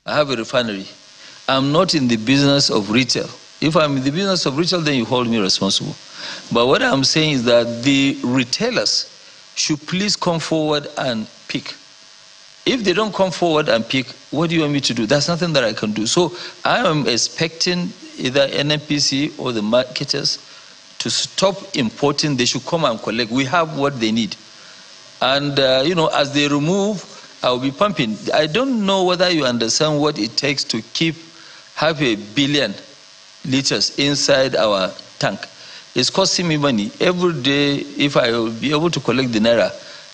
I have a refinery. I'm not in the business of retail. If I'm in the business of retail, then you hold me responsible. But what I'm saying is that the retailers should please come forward and pick. If they don't come forward and pick, what do you want me to do? That's nothing that I can do. So I am expecting either NNPC or the marketers to stop importing. They should come and collect. We have what they need. And, as they remove, I'll be pumping. I don't know whether you understand what it takes to keep 500 million liters inside our tank. It's costing me money. Every day, if I will be able to collect the naira,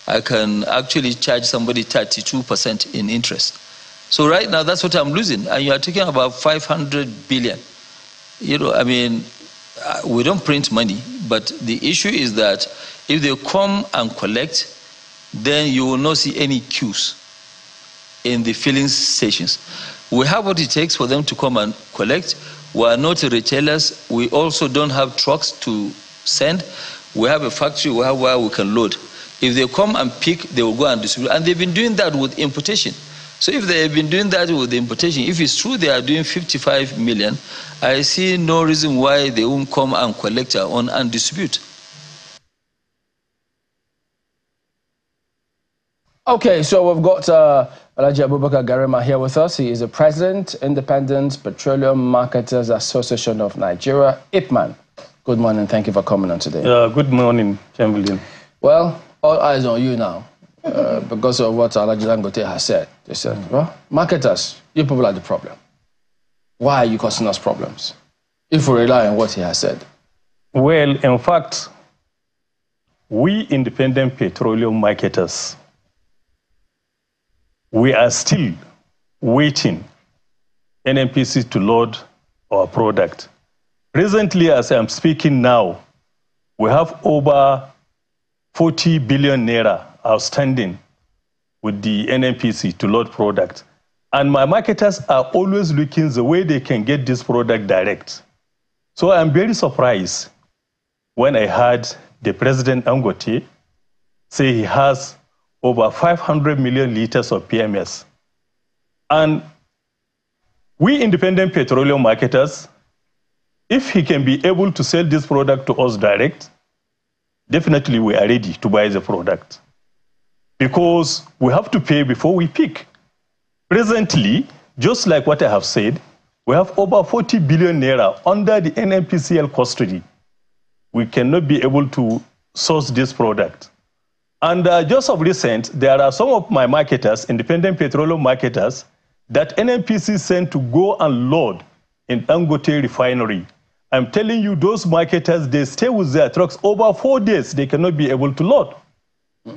I can actually charge somebody 32% in interest. So right now, that's what I'm losing. And you are talking about 500 billion. We don't print money, but the issue is that if they come and collect, then you will not see any queues in the filling stations. We have what it takes for them to come and collect. We are not retailers. We also don't have trucks to send. We have a factory where we can load. If they come and pick, they will go and distribute. And they've been doing that with importation. So if they have been doing that with the importation, if it's true they are doing 55 million, I see no reason why they won't come and collect and distribute. Okay, so we've got Alhaji Abubakar Garema here with us. He is the President, Independent Petroleum Marketers Association of Nigeria, IPMAN. Good morning. Thank you for coming on today. Good morning, Chamberlain. Well, all eyes on you now because of what Alhaji Dangote has said. They said, well, marketers, you people are the problem. Why are you causing us problems if we rely on what he has said? Well, in fact, we independent petroleum marketers, we are still waiting NNPC to load our product. Presently, as I'm speaking now, we have over 40 billion naira outstanding with the NNPC to load product. And my marketers are always looking the way they can get this product direct. So I'm very surprised when I heard the President Dangote say he has over 500 million liters of PMS. And we independent petroleum marketers, if he can be able to sell this product to us direct, definitely we are ready to buy the product. Because we have to pay before we pick. Presently, just like what I have said, we have over 40 billion naira under the NNPCL custody. We cannot be able to source this product. And just of recent, there are some of my marketers, independent petroleum marketers, that NNPC sent to go and load in Dangote refinery. I'm telling you, those marketers, they stay with their trucks over 4 days. They cannot be able to load.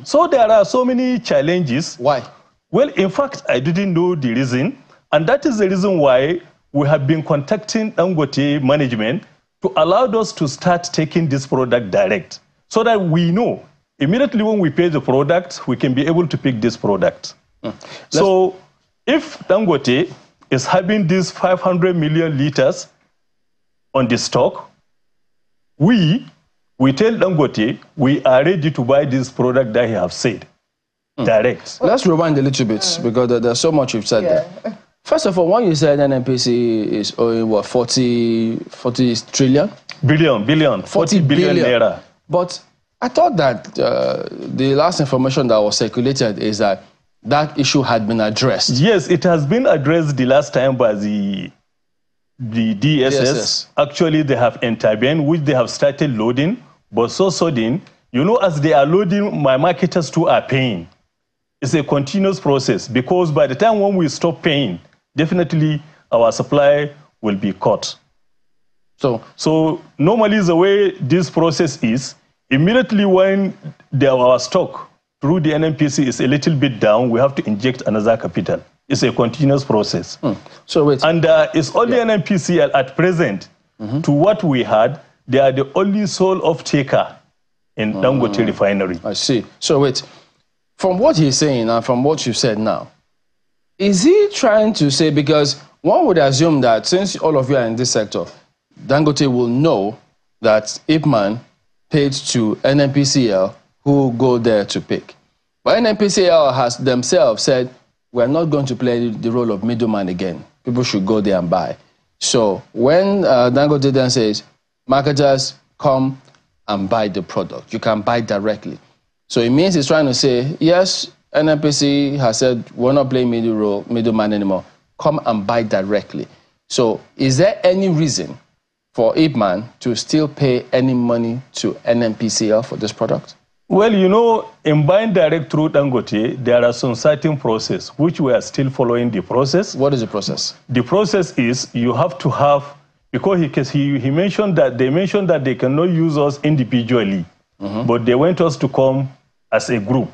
So there are so many challenges. Why? Well, in fact, I didn't know the reason. And that is the reason why we have been contacting Dangote management to allow us to start taking this product direct so that we know immediately when we pay the product, we can be able to pick this product. So if Dangote is having these 500 million liters on the stock, we tell Dangote we are ready to buy this product that he have said direct. Let's rewind a little bit because there's so much you've said there. First of all, when you said NNPC is owing, what, 40 trillion? Billion, 40 billion naira. But I thought that the last information that was circulated is that that issue had been addressed. Yes, it has been addressed the last time by the DSS. Actually, they have intervened, which they have started loading, but so sudden, as they are loading, my marketers too are paying. It's a continuous process because by the time when we stop paying, definitely our supply will be cut. So normally the way this process is, immediately when our stock through the NNPC is a little bit down, we have to inject another capital. It's a continuous process. So wait. And it's only NNPC at present, to what we had, they are the only sole off-taker in Dangote refinery. I see. So wait, from what he's saying and from what you said now, is he trying to say, because one would assume that since all of you are in this sector, Dangote will know that IPMAN paid to NNPCL who go there to pick. But NNPCL has themselves said we're not going to play the role of middleman again. People should go there and buy. So when Dangote then says, marketers come and buy the product, you can buy directly. So it means he's trying to say, yes, NNPC has said, we're not playing middleman anymore. Come and buy directly. So is there any reason for Ipman to still pay any money to NNPCL for this product? Well, you know, in buying direct through Dangote, there are some certain process, which we are still following the process. What is the process? The process is you have to have, because he mentioned that they cannot use us individually, but they want us to come as a group,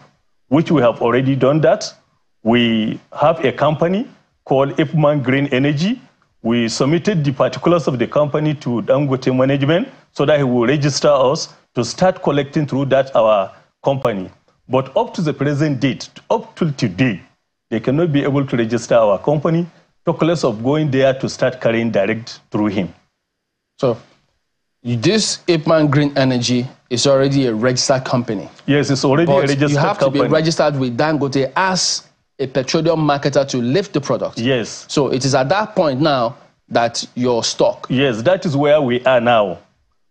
which we have already done that. We have a company called Ipman Green Energy. We submitted the particulars of the company to Dangote management so that he will register us to start collecting through that our company. But up to the present date, up till today, they cannot be able to register our company, talk less of going there to start carrying direct through him. So this Ipman Green Energy is already a registered company. Yes, it's already a registered company. You have to be registered with Dangote as a petroleum marketer to lift the product. Yes. So it is at that point now that you're stuck. Yes, that is where we are now.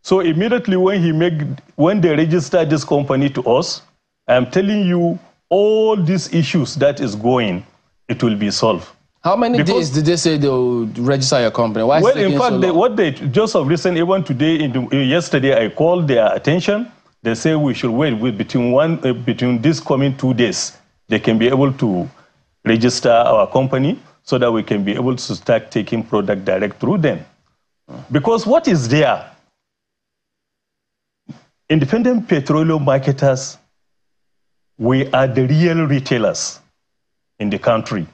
So immediately when they register this company to us, I'm telling you all these issues that is going, it will be solved. How many days did they say they'll register your company? Why well, in fact, what they just of recent, even today, yesterday, I called their attention. They say we should wait between this coming 2 days. They can be able to register our company so that we can be able to start taking product direct through them. Because what is there? Independent petroleum marketers, we are the real retailers in the country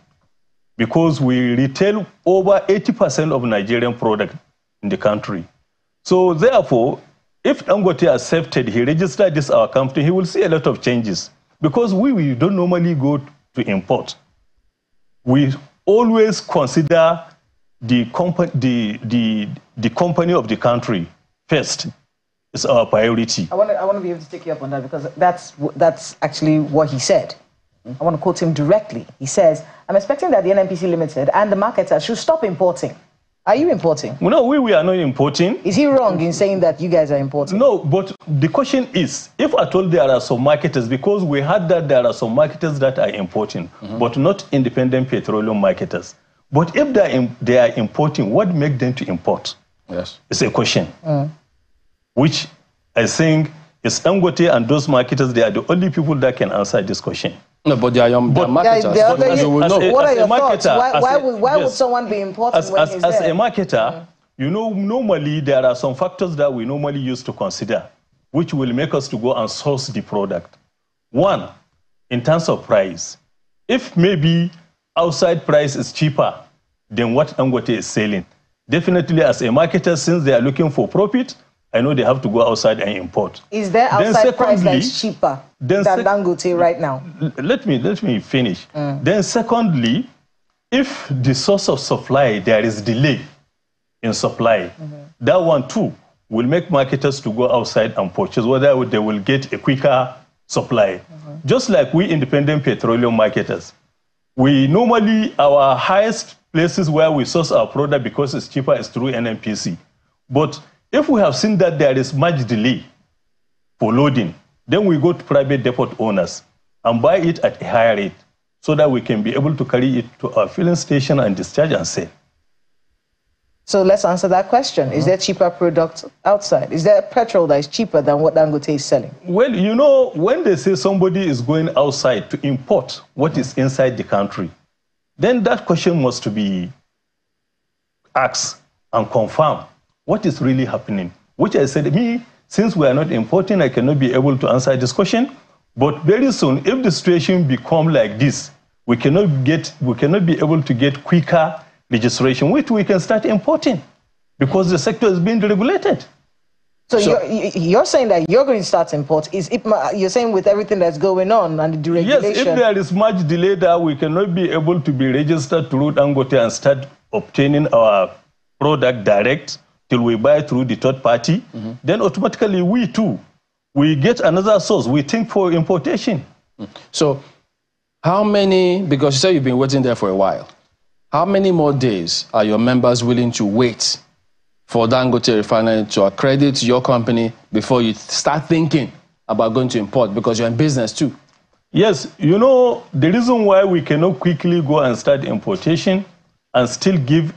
because we retail over 80% of Nigerian product in the country. So therefore, if Dangote accepted, he registered this our company, he will see a lot of changes because we don't normally go to import. We always consider the company of the country first. It's our priority. I want to be able to take you up on that because that's actually what he said. I want to quote him directly. He says, I'm expecting that the NNPC Limited and the marketers should stop importing. Are you importing? No, we are not importing. Is he wrong in saying that you guys are importing? No, but the question is, if I told there are some marketers, because we had that there are some marketers that are importing, but not independent petroleum marketers. But if they are importing, what makes them to import? Yes. It's a question. Which I think is Dangote and those marketers, they are the only people that can answer this question. No, but they are marketers. What are your thoughts? Why would someone be importing when he's there? As a marketer, you know, normally there are some factors that we normally use to consider, which will make us to go and source the product. One, in terms of price. If maybe outside price is cheaper than what Dangote is selling, definitely as a marketer, since they are looking for profit, I know they have to go outside and import. Is there outside price that is cheaper than Dangote right now? Let me finish. Then secondly, if the source of supply, there is delay in supply, that one too will make marketers to go outside and purchase, whether they will get a quicker supply. Just like we independent petroleum marketers, we normally, our highest places where we source our product because it's cheaper is through NNPC. But if we have seen that there is much delay for loading, then we go to private depot owners and buy it at a higher rate so that we can be able to carry it to our filling station and discharge and sell. So let's answer that question. Is there cheaper product outside? Is there petrol that is cheaper than what Dangote is selling? Well, you know, when they say somebody is going outside to import what is inside the country, then that question must be asked and confirmed. What is really happening? Which I said, since we are not importing, I cannot be able to answer this question. But very soon, if the situation becomes like this, we cannot be able to get quicker registration, which we can start importing because the sector is being deregulated. So you're saying that you're going to start import. You're saying with everything that's going on and the deregulation? Yes, if there is much delay that we cannot be able to be registered through Dangote and start obtaining our product direct, till we buy through the third party, then automatically we get another source. We think for importation. So How many, because you said you've been waiting there for a while, how many more days are your members willing to wait for Dangote Refinery to accredit your company before you start thinking about going to import, because you're in business too? Yes, you know, the reason why we cannot quickly go and start importation and still give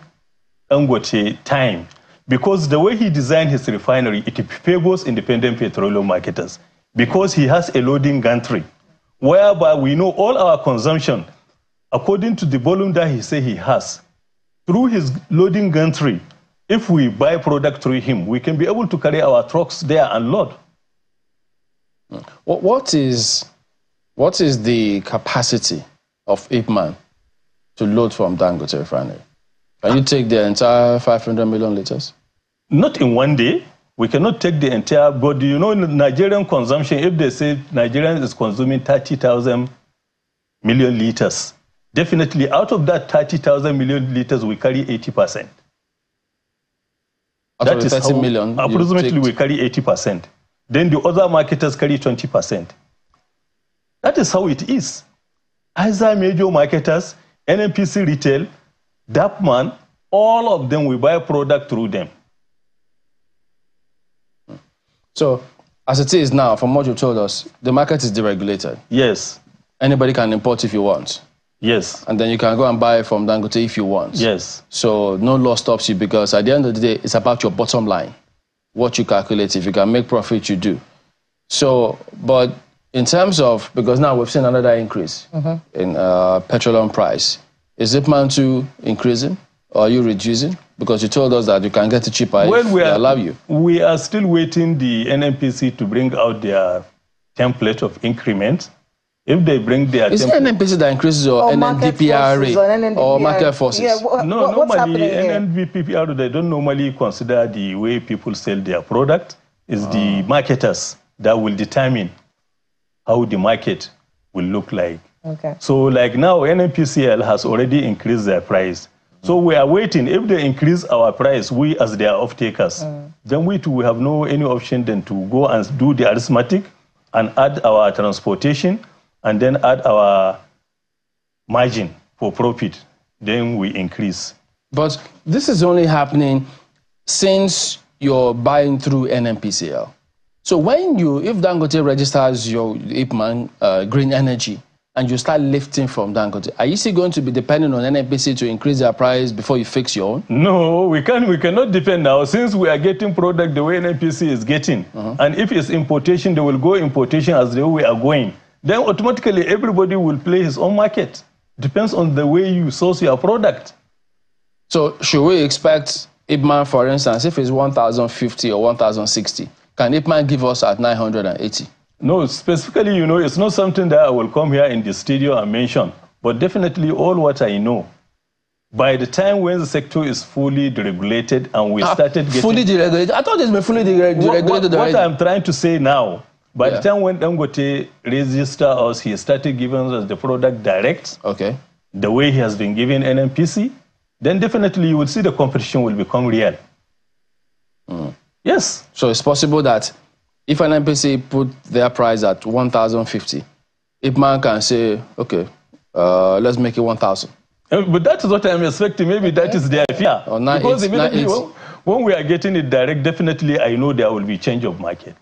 Dangote time, because the way he designed his refinery, it favors independent petroleum marketers, because he has a loading gantry, whereby we know all our consumption, according to the volume that he say he has, through his loading gantry. If we buy product through him, we can be able to carry our trucks there and load. What is the capacity of Ipman to load from Dangote Refinery? Can you take the entire 500 million liters? Not in one day. We cannot take the entire, but you know, Nigerian consumption, if they say Nigerian is consuming 30,000 million liters, definitely out of that 30,000 million liters, we carry 80%. That is 30 million. Approximately, we carry 80%. Then the other marketers carry 20%. That is how it is. Either major marketers, NNPC Retail, DAPMAN, all of them, we buy product through them. So, as it is now, from what you told us, the market is deregulated. Yes. Anybody can import if you want. Yes. And then you can go and buy from Dangote if you want. Yes. So no law stops you, because at the end of the day, it's about your bottom line. What you calculate, if you can make profit, you do. So, but in terms of, because now we've seen another increase in petroleum price, is Ipman too increasing, or are you reducing? Because you told us that you can get it cheaper if they allow you. We are still waiting the NNPC to bring out their template of increment. If they bring their template... Is it NNPC that increases, or NNDPRA, or market forces? Yeah, no, normally NNDPRA, they don't normally consider the way people sell their product. It's the marketers that will determine how the market will look like. Okay. So like now, NNPCL has already increased their price. So we are waiting. If they increase our price, we as their off-takers, then we have no any option than to go and do the arithmetic and add our transportation and then add our margin for profit. Then we increase. But this is only happening since you're buying through NNPCL. So when if Dangote registers your Ipman Green Energy, and you start lifting from Dangote, are you still going to be depending on NNPC to increase their price before you fix your own? No, we cannot depend now, since we are getting product the way NNPC is getting. And if it's importation, they will go importation as the way we are going. Then automatically everybody will play his own market. Depends on the way you source your product. So should we expect Ipman, for instance, if it's 1,050 or 1,060, can Ipman give us at 980? No, specifically, you know, it's not something that I will come here in the studio and mention, but definitely all what I know. By the time when the sector is fully deregulated and we started getting... Fully deregulated? I thought it's been fully deregulated What I'm trying to say now, by the time when Dangote registered us, he started giving us the product direct, the way he has been giving NNPC, then definitely you will see the competition will become real. Yes. So it's possible that if NNPC put their price at 1,050, Ipman can say, okay, let's make it 1,000. But that is what I'm expecting. Maybe that is their fear. Or because immediately when we are getting it direct, definitely I know there will be change of market.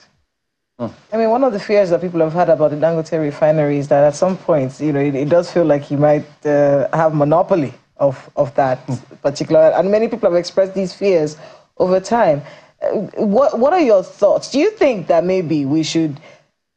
I mean, one of the fears that people have had about the Dangote refinery is that at some point, you know, it does feel like he might have monopoly of that particular, and many people have expressed these fears over time. What are your thoughts? Do you think that maybe we should,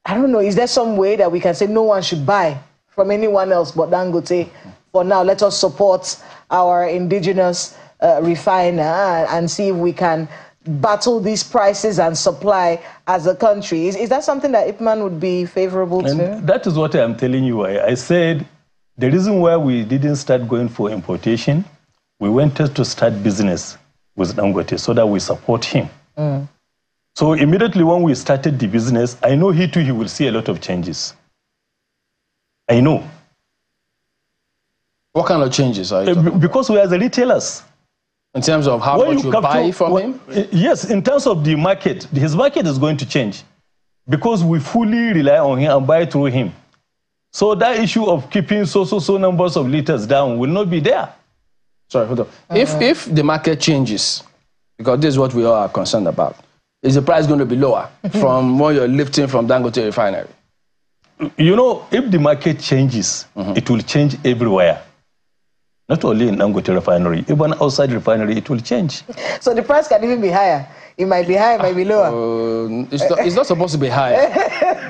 I don't know, is there some way that we can say no one should buy from anyone else but Dangote for now? Let us support our indigenous refiner and see if we can battle these prices and supply as a country. Is that something that Ipman would be favorable to? That is what I'm telling you. I said the reason why we didn't start going for importation, we wanted to start business with Dangote so that we support him. So immediately when we started the business, I know he will see a lot of changes. I know. What kind of changes are you talking about? Because we are the retailers. In terms of how much you buy from him? Yes, in terms of the market, his market is going to change because we fully rely on him and buy through him. So that issue of keeping so numbers of liters down will not be there. Sorry, hold on. If the market changes, because this is what we all are concerned about, is the price going to be lower from what you're lifting from Dangote Refinery? You know, if the market changes, it will change everywhere. Not only in Dangote Refinery, even outside refinery, it will change. So the price can even be higher. It might be higher, it might be lower. It's not supposed to be higher.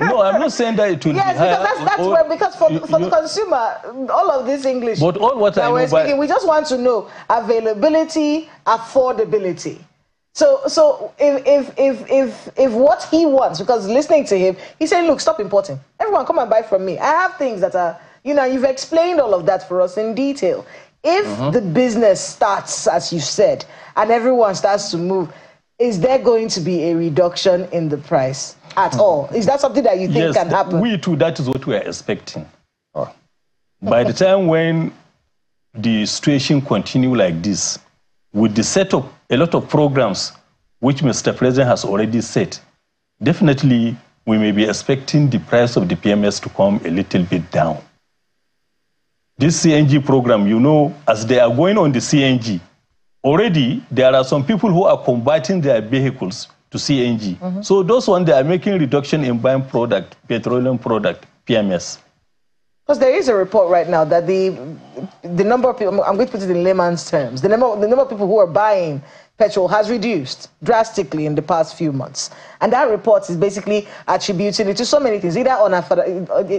No, I'm not saying that it will be higher. Yes, because that's where, because for the consumer, all of this English but all what that I we're know speaking, we just want to know availability, affordability. So if what he wants, because listening to him, he's saying, look, stop importing. Everyone come and buy from me. I have things that are, you know, you've explained all of that for us in detail. If the business starts, as you said, and everyone starts to move, is there going to be a reduction in the price at all? Is that something that you think can happen? We too, that is what we are expecting. By the time when the situation continue like this, with the set of a lot of programs which Mr. President has already set, definitely we may be expecting the price of the PMS to come a little bit down. This CNG program, you know, as they are going on the CNG, already there are some people who are converting their vehicles to CNG. So those ones, they are making reduction in buying product, petroleum product, PMS. Because there is a report right now that the number of people, I'm going to put it in layman's terms, the number of people who are buying petrol has reduced drastically in the past few months. And that report is basically attributing it to so many things, either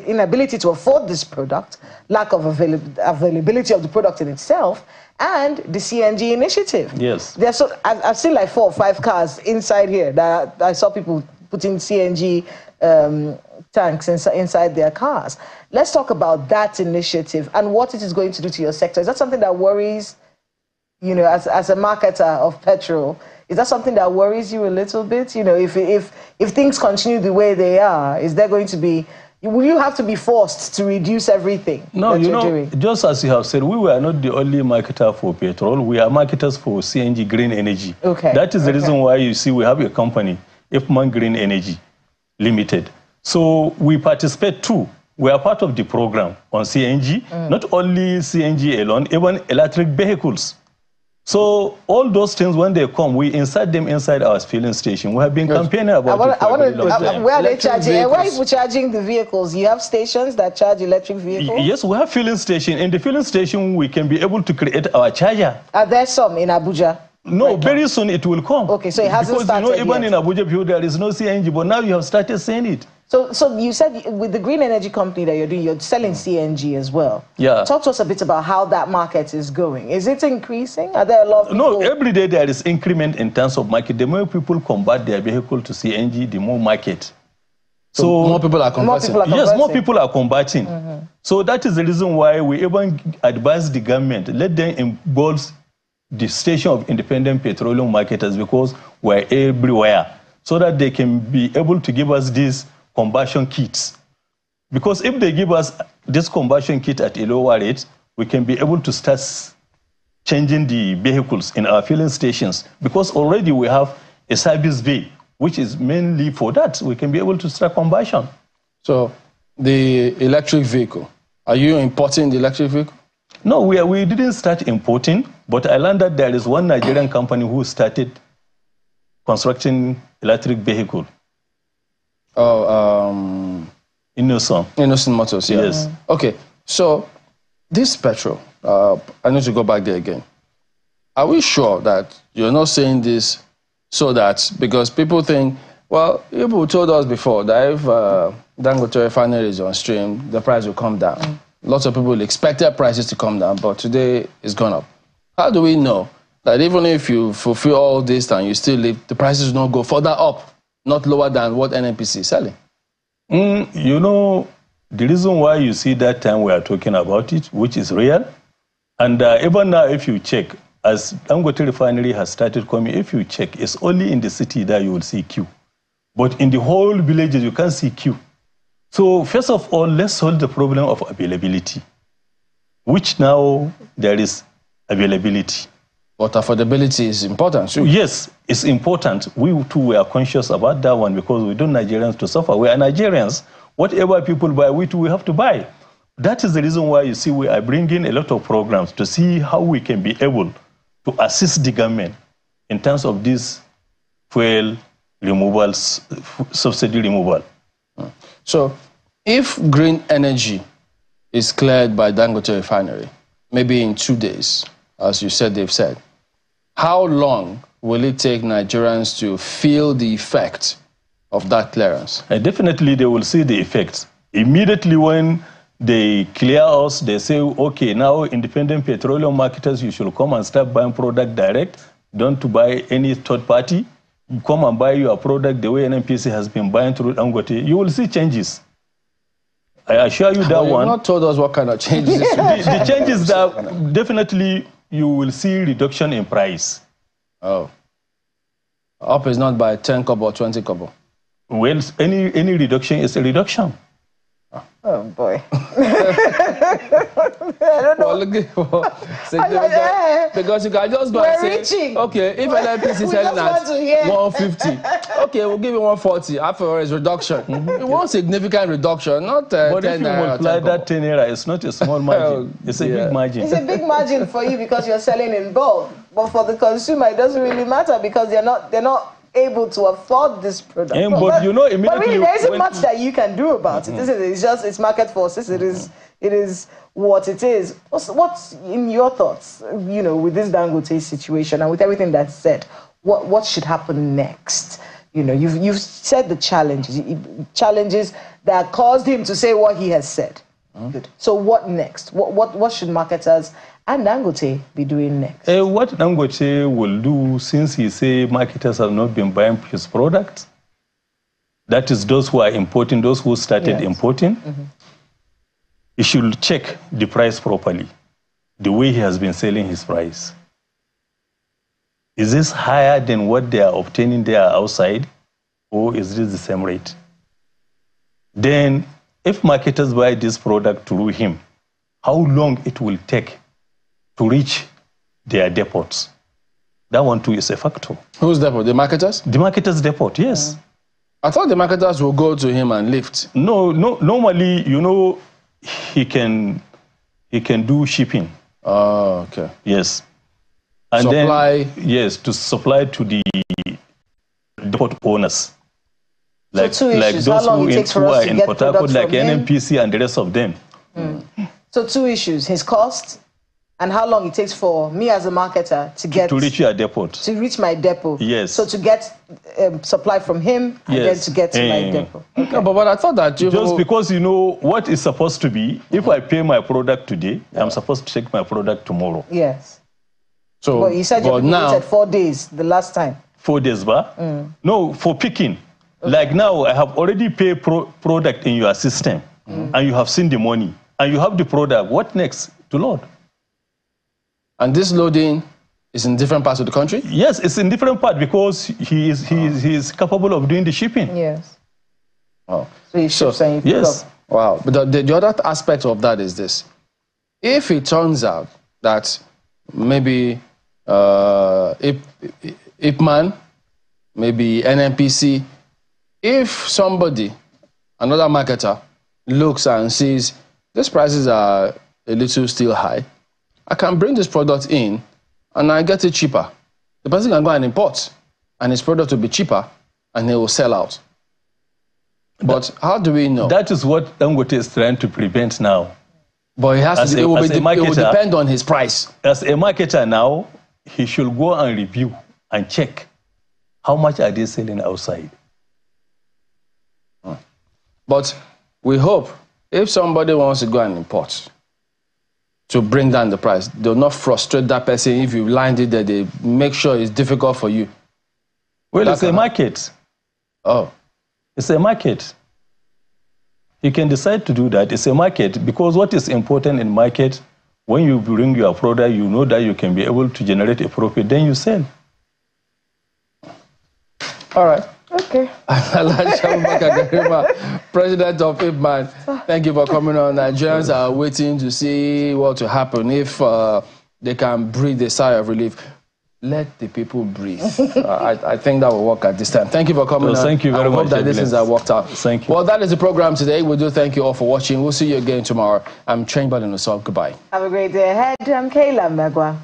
inability to afford this product, lack of availability of the product in itself, and the CNG initiative. Yes. I've seen like 4 or 5 cars inside here that I saw people putting CNG tanks inside their cars. Let's talk about that initiative and what it is going to do to your sector. Is that something that worries, you know, as a marketer of petrol? Is that something that worries you a little bit? You know, if things continue the way they are, is there going to be, will you have to be forced to reduce everything? No, you know, just as you have said, we were not the only marketer for petrol. We are marketers for CNG Green Energy. Okay. That is the reason why you see we have a company, Ifman Green Energy Limited. So we participate too. We are part of the program on CNG, not only CNG alone, even electric vehicles. So all those things, when they come, we insert them inside our filling station. We have been campaigning about it for a very long time. Where are they charging? Where are you charging the vehicles? You have stations that charge electric vehicles? Yes, we have filling station. In the filling station, we can be able to create our charger. Are there some in Abuja? No, very soon it will come. Okay, so it hasn't started because, you know, even in Abuja, there is no CNG, but now you have started seeing it. So you said with the green energy company that you're doing, you're selling CNG as well. Yeah. Talk to us a bit about how that market is going. Is it increasing? Are there a lot of people? No, every day there is increment in terms of market. The more people convert their vehicle to CNG, the more market. So more people are converting. Yes, more people are converting. So that is the reason why we even advise the government, let them involve the station of independent petroleum marketers, because we're everywhere, so that they can be able to give us these combustion kits. Because if they give us this combustion kit at a lower rate, we can be able to start changing the vehicles in our filling stations. Because already we have a service bay, which is mainly for that. We can be able to start combustion. So the electric vehicle, are you importing the electric vehicle? No, we didn't start importing, but I learned that there is one Nigerian company who started constructing electric vehicle. Oh, Innocent. Innocent Motors, yeah. Yes. Okay, so this petrol, I need to go back there again. Are we sure that you're not saying this so that, because people think, well, people told us before that if Dangote Refinery is on stream, the price will come down. Lots of people expected prices to come down, but today it's gone up. How do we know that even if you fulfill all this and you still live, the prices will not go further up, not lower than what NNPC is selling? You know, the reason why you see that time we are talking about it, which is real, and even now if you check, as Dangote Refinery has started coming, if you check, it's only in the city that you will see queue. But in the whole villages, you can't see queue. So first of all, let's solve the problem of availability, which now there is availability. But affordability is important too. Yes, it's important. We too are conscious about that one, because we don't Nigerians to suffer. We are Nigerians. Whatever people buy, we too we have to buy. That is the reason why you see we are bringing a lot of programs to see how we can be able to assist the government in terms of this fuel removal, subsidy removal. So if green energy is cleared by Dangote Refinery, maybe in 2 days, as you said, they've said, how long will it take Nigerians to feel the effect of that clearance? Definitely they will see the effects. Immediately when they clear us, they say, okay, now independent petroleum marketers, you should come and start buying product direct. Don't to buy any third party. You come and buy your product the way NNPC has been buying through Dangote. You will see changes. I assure you that You've not told us what kind of changes. The changes that definitely you will see reduction in price. Oh. Up is not by 10 kobo or 20 kobo. Well, any reduction is a reduction. Oh boy. I don't know. Well, looking for because you can just go and say, okay, if NNPC is selling at 150, okay, we'll give you 140. After it's reduction. It won't significant reduction, not 10 But if you multiply that 10 naira, it's not a small margin. It's a big margin. It's a big margin for you because you're selling in bulk. But for the consumer, it doesn't really matter because they're not able to afford this product. But you know, immediately. But really, there isn't much that you can do about it, isn't it? It's just it's market forces. It is what it is. What's in your thoughts? You know, with this Dangote situation and with everything that's said, what should happen next? You know, you've said the challenges that caused him to say what he has said. Good. So what next? What should marketers and Dangote be doing next? What Dangote will do, since he say marketers have not been buying his products, that is those who are importing, those who started importing, he should check the price properly, the way he has been selling his price. Is this higher than what they are obtaining there outside, or is this the same rate? Then, if marketers buy this product through him, how long it will take to reach their depots? That one too is a factor. Whose depot? The marketers? The marketers' depot, yes. I thought the marketers will go to him and lift. No, normally, you know, he can do shipping. Oh, okay. Yes. And supply? Then, yes, to supply to the depot owners. Like, so two issues. Those who are in Port Harcourt, like NNPC and the rest of them. So two issues, his cost and how long it takes for me as a marketer to reach your depot. To reach my depot. Yes. So to get supply from him and then to get to my depot. Okay. No, but I thought that just because you know what is supposed to be, if I pay my product today, I'm supposed to take my product tomorrow. Yes. So, but you said you waited 4 days the last time. 4 days, ba? No, for picking. Okay. Like now, I have already paid product in your system, and you have seen the money, and you have the product. What next to load? And this loading is in different parts of the country? Yes, it's in different parts because he is capable of doing the shipping. Yes. Oh. So he ships and you pick up. Wow. But the other aspect of that is this. If it turns out that maybe IPMAN, maybe NNPC, if somebody, another marketer, looks and sees these prices are a little still high, I can bring this product in and I get it cheaper. The person can go and import and his product will be cheaper and he will sell out. But how do we know? That is what Dangote is trying to prevent now. But it will depend on his price. As a marketer now, he should go and review and check how much are they selling outside. But we hope if somebody wants to go and import to bring down the price, they'll not frustrate that person. If you lined it there, they make sure it's difficult for you. Well, it's a market. Oh. It's a market. You can decide to do that. It's a market because what is important in market, when you bring your product, you know that you can be able to generate a profit, then you sell. All right. Okay. President of IPMAN, thank you for coming on. Nigerians are waiting to see what will happen if they can breathe a sigh of relief. let the people breathe. I think that will work at this time. Thank you for coming on. Thank you very much. I hope that this has worked out. Thank you. Well, that is the program today. We do thank you all for watching. We'll see you again tomorrow. I'm Chamberlain Osop. Goodbye. Have a great day ahead. I'm Kayla Megwa.